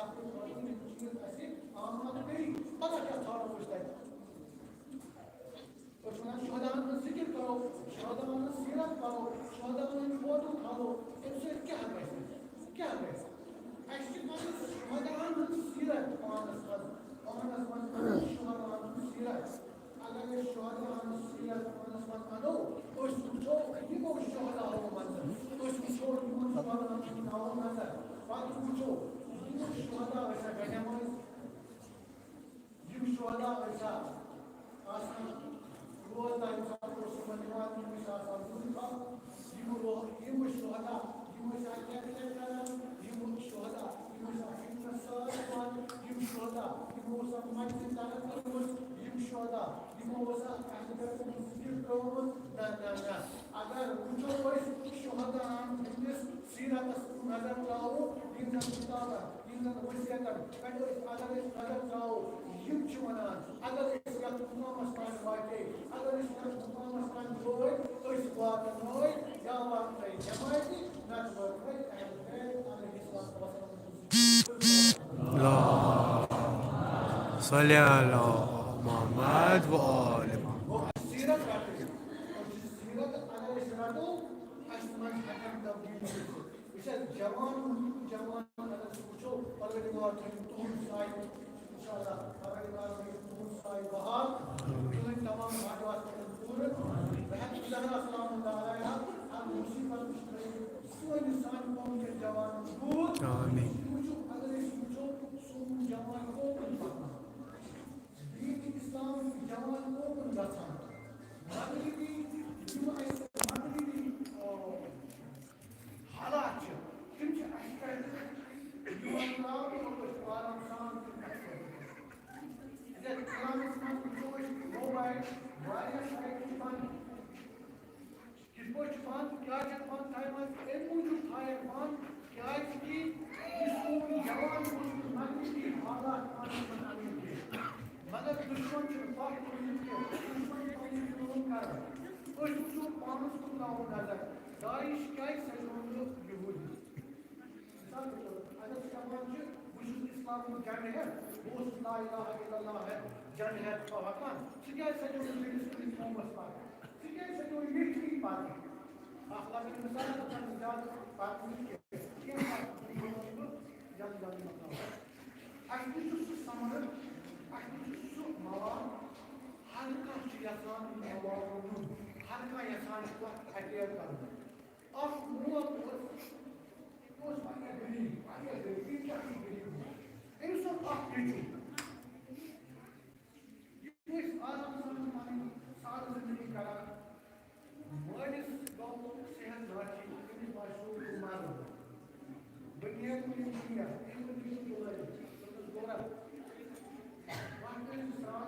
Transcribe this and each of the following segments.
साथ चीज ऐसे आमद गई पता क्या था उसका और शहदान में जिक्र करो शहदान में सीरत करो शहदान में फोटो खाओ इससे क्या है एक्चुअली शहदान में सीरत पानस शहदान में सीरत अगर ये शहदान में सीरत पानस मानो उस जो ये शहदा हो मंजर उस जो शहदान में नाव मंजर बात पूछो ये शहदा वैसा गणमाइज ये शहदा वैसा आसान रोज इंसान को समझवान की मिसाल दूंगा ये वो शहदा ये वो क्या ये वो शहदा ये वो फिटनेस सामान ये शहदा ये वो सब माइंड ताकत ये शहदा ये वो सब अगर जिक्र करो ना अगर जो शहदा फिटनेस सीरत नजर लाओ इन किताब इन वसियत अगर नजर लाओ युचमना अगर इसका मस्तान बाटे अगर इसका मस्तान जोड़ तो इस बात नोय या बात है जमाती नट वर्क है अगर इस बात ला सल्ला मोहम्मद व आले सीरत बाटे और सीरत अगर इस रातो अशमन हकम तब्दील इसे जवान अगर पूछो परवरदिगार तुम साई इंशाल्लाह परवरदिगार तुम साई बहार तुम तमाम हाजत पूरे रहमत सलाम अलैहा हम मुसीबत सो इंसान कौम के जवान दूर आमीन पूछो अगर इस पूछो सो जवान को दीन इस्लाम जवान को गथा मगरिबी यूएस मगरिबी हालात किम छ अशकर युवान और आराम सान इधर इस्लाम जो मोबाइल वायरस है पान किसको पान क्या पान टाइम ए मूजूब थाए पान क्या की इसको जवान को मगरिबी हालात पान बनाने के मगर दुश्मन से पाक करने के दुश्मन को कर उस जो पानस को लाओ नजर दाइश क्या सजों यहूदी मिसाल के तौर अगर समाज मुस्लिम इस्लाम में जंग है वो ला इलाहा इल्लल्लाह है जंग है फहकान क्या सजों मुस्लिम कौम पर क्या सजों ये की बात है अखलाक की मिसाल का निजात बात नहीं के क्या जंग मतलब अक्सर समर अक्सर मवाद हर का यसान मवाद हर का यसान को हथियार करना और वो उस बात गरीब क्या गरीब इन सब आप ये आराम से साल जिंदगी करा मालिस गांव सेहत राखी इन बातों को मारो दुनिया को किया इन को दोरा वाकई साल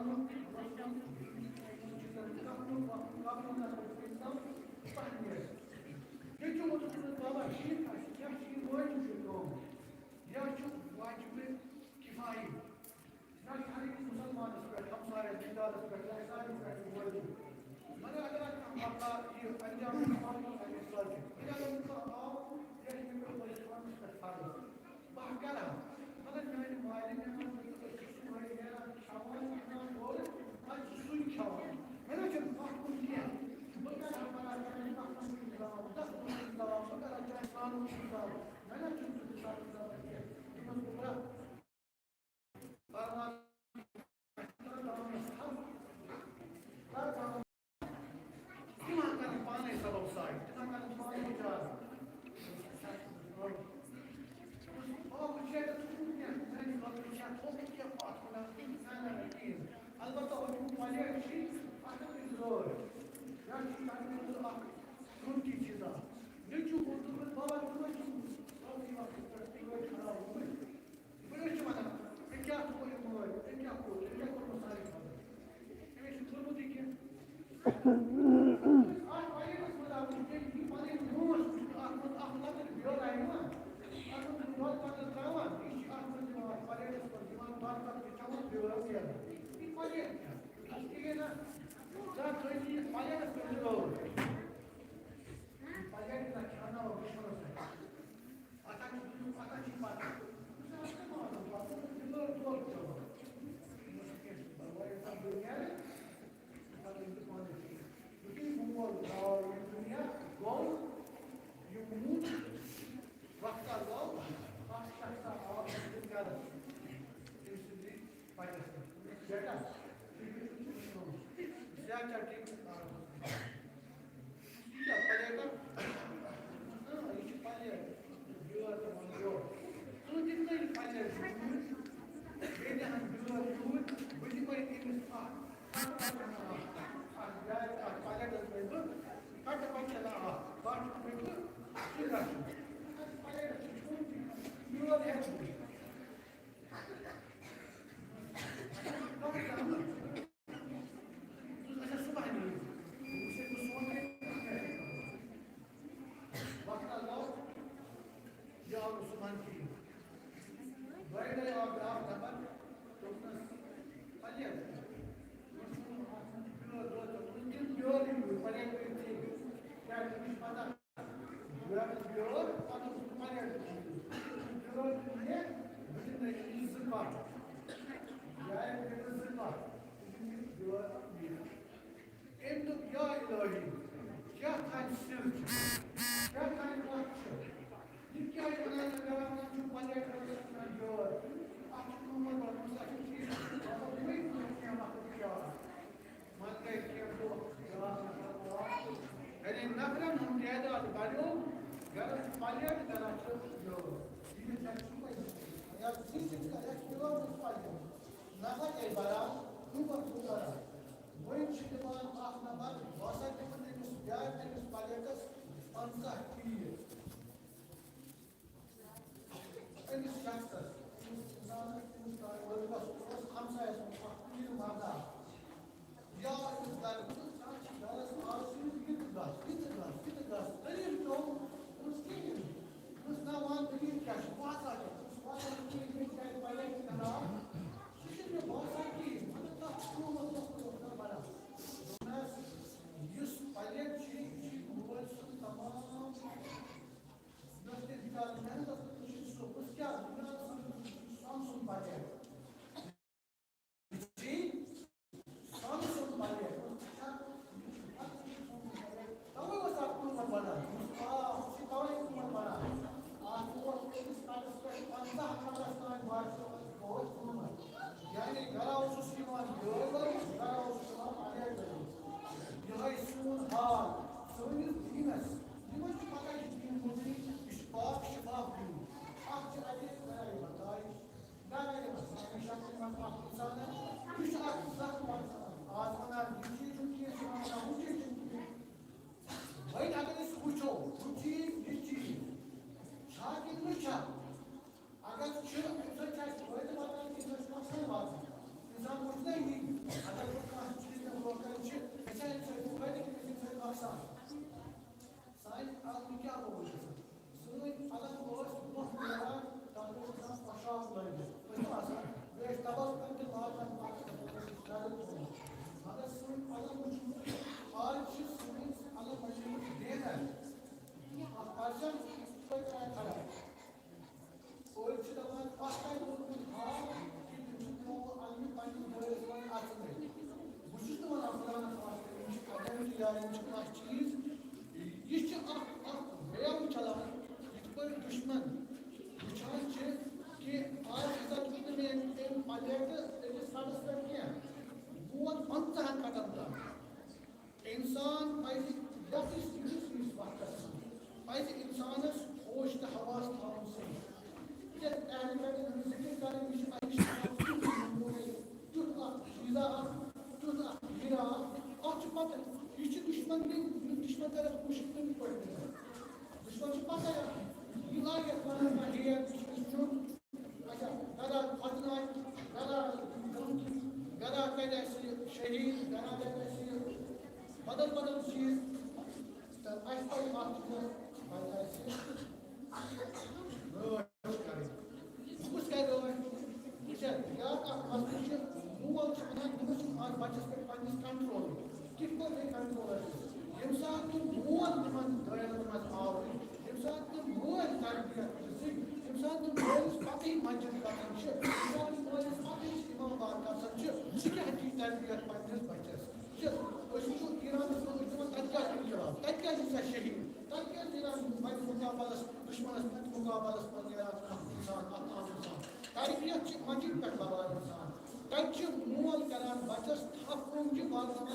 Thank तरबियत मस्जिद पे लगा इंसान तक मोल करान बचस थप वातान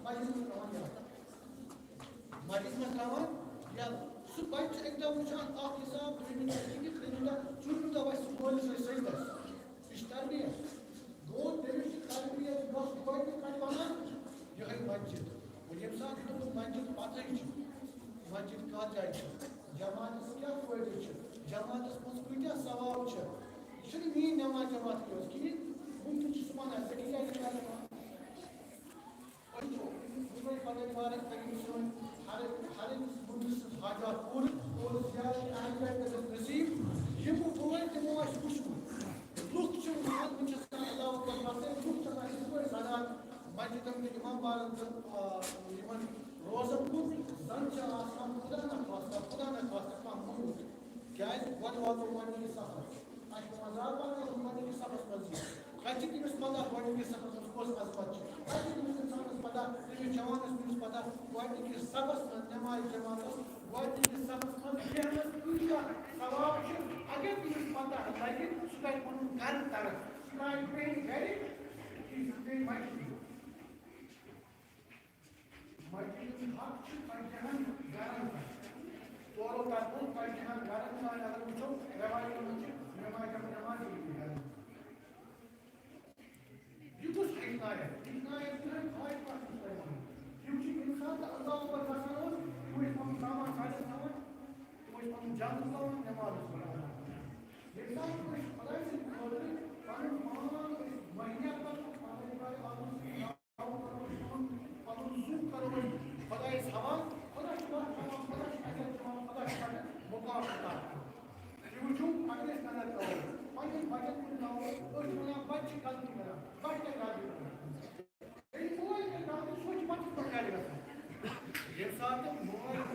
मस्जिद मस्जिद में त्रावान या सह बच्चे एक दम वुचान हिसाब चून दह मोलिस सही दस यह तरबियत गो तमिस तरबियत वन ये मस्जिद ये सात मस्जिद पत मस्जिद कत जाए जमात क्या फायदे जमात मज कूत सवाब यह मीन नमाज जमात कहें मुमकिन वन मुबारक हर मुंस हाजात पूर और नसीब यम बोल तमो वुचमुत सदान मस्जिदन में इमाम बारन रोजन कुन जन खुदा न खास्ता कह मूत क्या वन वातो वन सफर मजार वन सफर मज तमिस पता गस सफर कस अजमत तमिस इंसानस पता तमिस जवानस तमिस पता गस सबस नमाज जमात गस सबस मज सवाब अगर तमिस पता लगे सह पुन घर तरफ सह पे घर मस्जिद हक पहचान गरम तोरो तरफों पहचान गरम अगर वो रवायत नमाज युस हिदायत इंसान अल्लाह पर गसान तुम सामान सारे सामान तुम जंग नमाज खुदा से महीने पर खुदा हवा खुदा मुकाम वो अगर नजर करो पे बचत वन बच्चे गलती कर बच्चे गलती सोच बच्चे तो क्या ये साथ मोबाइल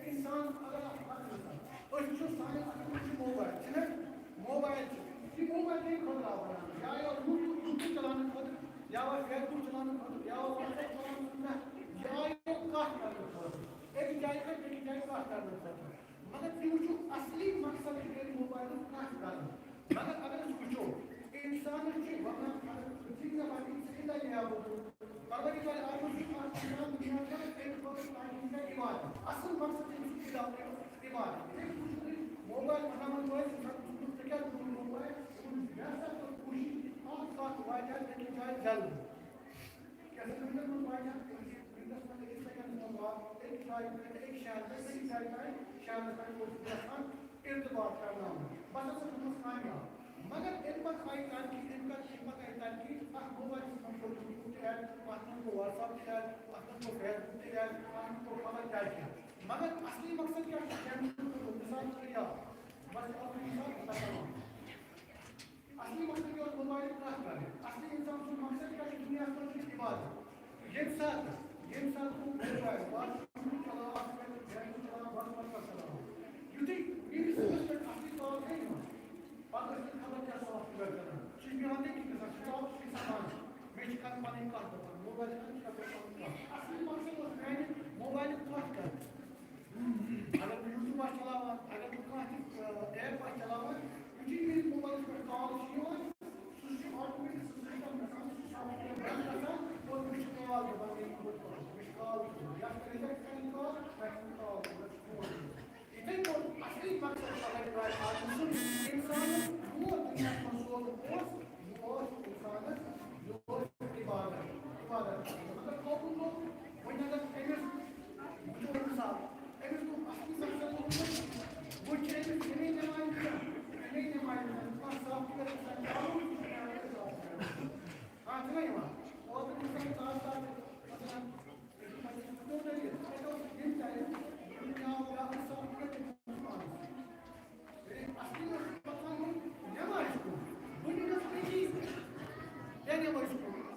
इंसान मोबाइल नहीं खोल या यूट्यूब चलाने खुद या फेसबुक चलाने खुद या व्हाट्सएप चलाने या कत कर एक जाए कत कर मगर तुम असली मकसद मोबाइल कत कर मगर अगर वो इंसान असल मकसद मोबाइल जल्द इर्तबात करना बस कामयाब मगर इन पर आई तरक्की मोबाइल को व्हाट्सअप को फेसबुक को खबर क्या मगर असली मकसद क्या मिसाल क्या बस असली मकसद क्या मोबाइल क्या करें असली इंसान को मकसद क्या दुनिया को इबादत ये साथ को मोबाइल युति असली तौर नहीं हो खबर क्या सॉफ्टवेयर करना चीज में आने की स्टॉप की सामान मैं कर पाने का मोबाइल असली मकसद मैंने मोबाइल कट कर अगर यूट्यूब पर चलावा अगर ऐप पर चलावा युति मोबाइल पर कॉल सुशी ऑटोमेटिक सिस्टम और कुछ कॉल या रिजेक्ट कॉल इतने को असली मकसद इंसान वो दुनिया मंसूर और इंसान इबादत मतलब कौन लोग वही अगर एमएस जो इंसान एमएस को असली मकसद वो चीज नहीं नमाज पास साफ कर हाँ चला हुआ और तो इंसान साथ मतलब तो नहीं तो दिन चाहिए दुनिया वाला सब कुछ असली मकसद नमाज को दुनिया की चीज क्या नमाज को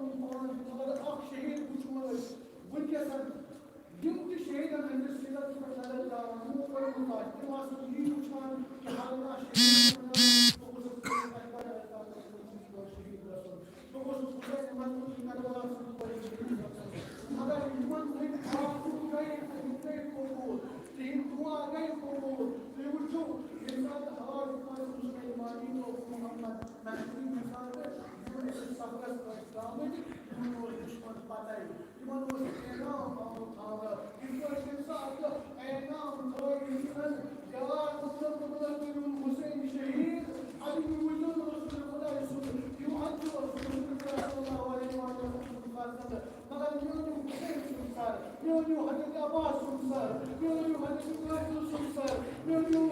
मगर अख शहीद वुचमत वुनकसन यम कि शहीदन हंदिस सिरत पे नजर डालन यमो कोरमुत तम आसन यी वुचमान कि हालना शहीद मगर यमन हंद आप गए कबूल तीन दुआ गए कबूल ये वुचो इंसान हाल पर मुसलमानी नो मोहम्मद महदी मिसाल सफर इस्लामिक दुश्मन पता है इनाम इंसान यार हुसैन शहीद अली वजूद रसूल खुदा मगर न्यू हजरत अब्बास सुनसर न्यू हजरत इब्राहिम सुनसर न्यू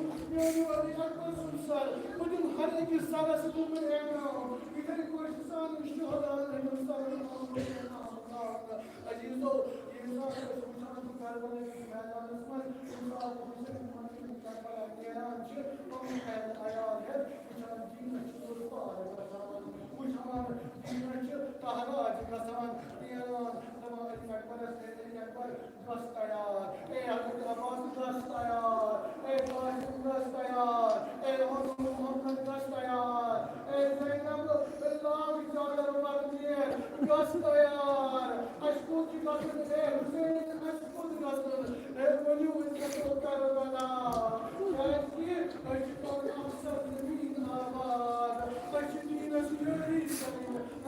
अली अकबर सुनसर मुझे हर एक सारा से तुम इधर कोई इंसान शुहदा हिंदुस्तान अजीजों इंसान सुल्तान कारबला के मैदान में इंसान हुसैन मदीना कारबला के नाम से हम आया है इंसान जीवन छोड़ पार कुछ हमारा जीवन तारा जिसमान ईरान तमाम अकबर से अकबर दस्तयार ए हजरत अब्बास दस्तयार ए कासिम दस्तयार ए मोहम्मद दस्तयार ए ज़ैनब अल्लाह की चादर उतारिए दस्तयार अशको की कसम ए हुसैन अशको की कसम ए वली इज्जत करबला शायद कि अशको अफसर जमीन आबाद अशदीन सुरी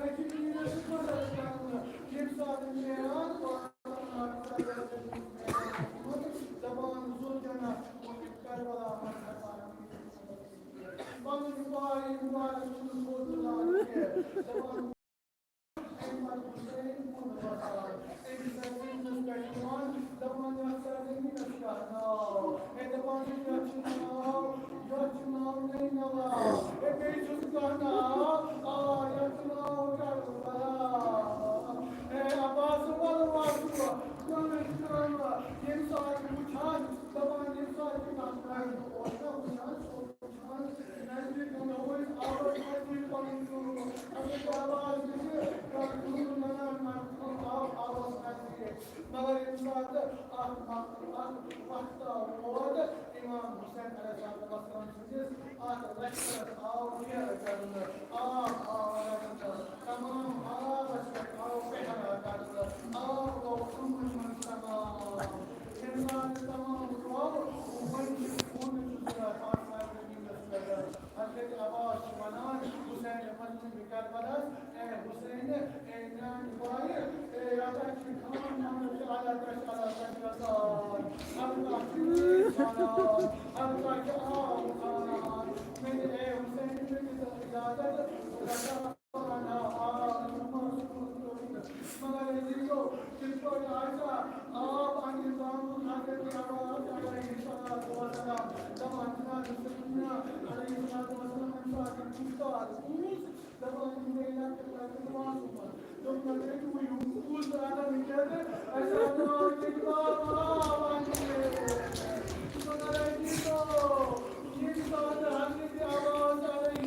अशदीन सुमदर ये साथ मेरान जबान जुलजना करबला मन मुबारक मुबारक जबान मगर इंसान वक्त और इमाम हुसैन अलैहिस्सलाम से आज लश्कर आओ क्या करना तमाम आवाज आओ पहरा करना आओ वो उम्मत तमाम इंसान तमाम दुआओं मन दूसरा पांच साल की लश्कर हजरत अब्बास मनान हुसैन मस्जिद करबला ए हुसैन ए नान भाई ए राजा की खान मोहम्मद अल्लाह तआला अल्लाह की सलात अल्लाह के आमान मेरे ए हुसैन की इजाजत रजा ना मगर देखो किसको आजा आप अंजाम हजरत अब्बास अलैहिस्सलाम जब अंजना दुनिया अलैहिस्सलाम इंसान की पुकार जब अंजना के प्रमाण जब नजर को यूज आना निकले ऐसा तो किताब मगर देखो ये साथ हजरत अब्बास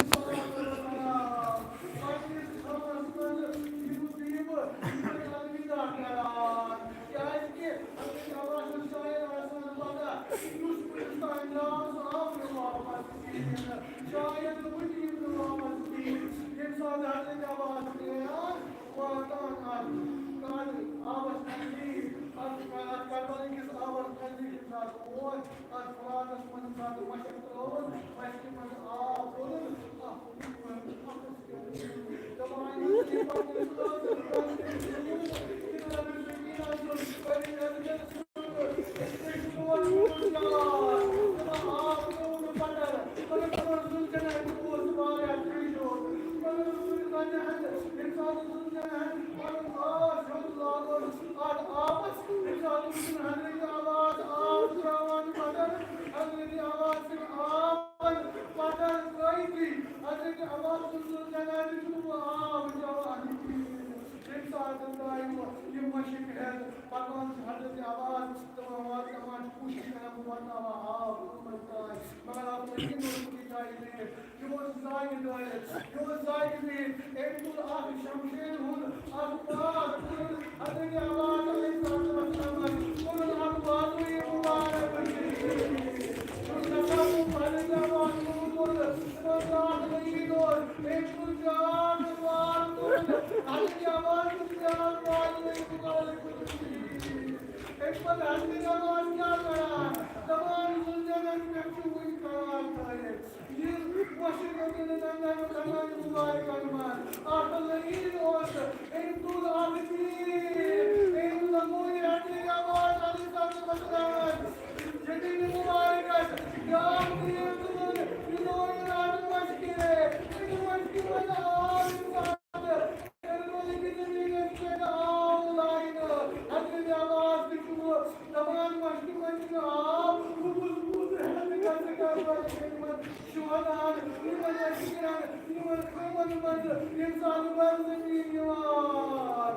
अलैहिस्सलाम şemşeruhul akbar. Hazreti Abbas Aleyhisselatü Vesselam'ın onun akbarı mübarek beşeri. Mustafa Hazreti Abbas Muğdur, Mustafa İyidur, Ekul Can Vardır, Hazreti Abbas Can Vardır, mübarek beşeri. Ekbal Hazreti Abbas Can Vardır, zaman zulcemen mektubu ikrar kare. Başırgatını benden kalan mübarek armağan. Arkaları iyi oldu. En dul ahmetini, en dul amuri Hazreti Abbas Aleyhisselatü Vesselam. Cedini mübarek et. Ya Abdülhamid'in yüzüğünün adım başkere. Benim başkım bana ağabeyim vardı. Elmalı gidin geçmedi ağlaydı. Hazreti Abbas gücümü zaman başkım başkım ağab. Bu Hazreti Abbas şu an liman yaşayan, liman kıymanımızı, insanı verdiğini var.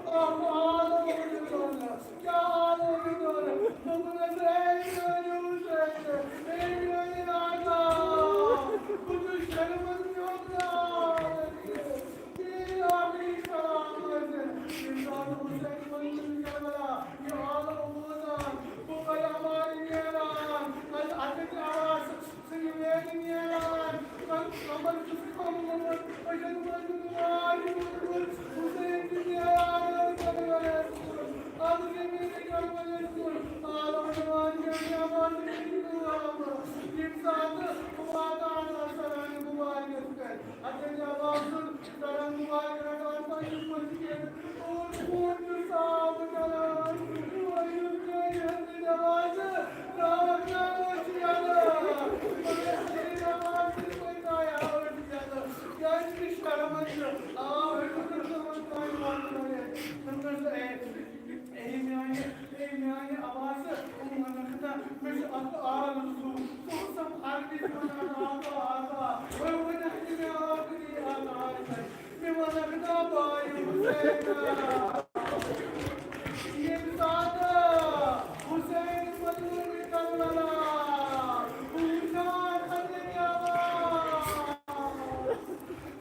Ağlama gidiyorlar, ya ağlama gidiyorlar. Bugüne sevgileri uzaydı, sevgileri adam. Bu düşlerimiz yoklar. Bir abi selamlardı. İnsanı Hüseyin'in yanına, ya ağlama buradan. Bu kalamarın yalan, Hazreti Abbas Seyyidin yalan. Kamar kıskanlar, aşırı var, Hüseyin'in yalan. Adı zemini görmelisin. Ağlamadan görmeyemezsin. İmzanı kumada anlarsan mübarek etken. Hazreti Abbas'ın saran mübarek edersen yıkmasın. Uğurlu sahabı kalan. Uğurlu Hazreti Abbas'ı rahmetler başlayalı. Hazreti Abbas'ın koynaya başlayalı. Genç işlerimizdi. Öldürdü zaman kayboldu. Elimyani Abbas'ı onlara kadar meşe aklı ağrını su. Soğusam harbi bana ağla. Öyle nehdi ağrını ağla. Mimana kadar bayım Hüseyin'a. İmzada Hüseyin Fadıl'ın kanına. Hüseyin Hazreti Abbas.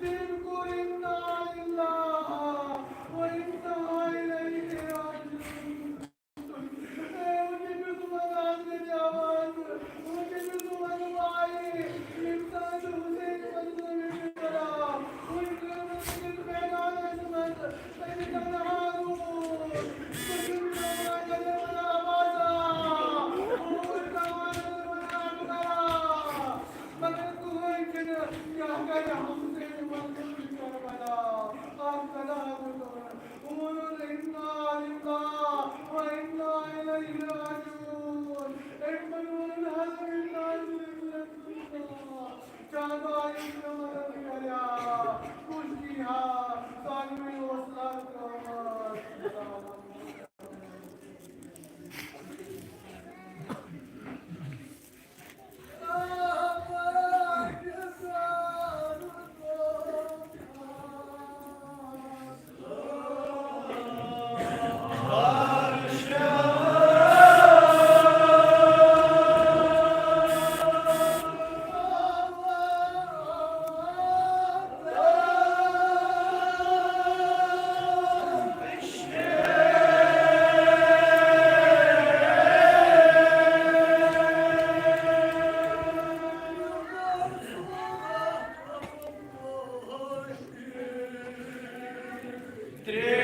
Din kurinna illallah. Ve inna ileyhi raciun. Muझे भी तुम्हारा आने जावान, मुझे भी तुम्हारा भाई, इंसान हुसैन बंदे में करा, उनके मुझे मैदान है समझ, मैंने कहा हारू, मुझे भी तुम्हारा गले वाला आवाज़ा, और कमाने वाला करा, मगर तू है कि क्या करे हमसे बंदे में कर वाला, आप करा तो उन्होंने इन्ना लिल्लाह व इन्ना इलैहि राजिऊन एकमल हज़रत चाबाई मदद करया खुशिया सालिम वसलात Três.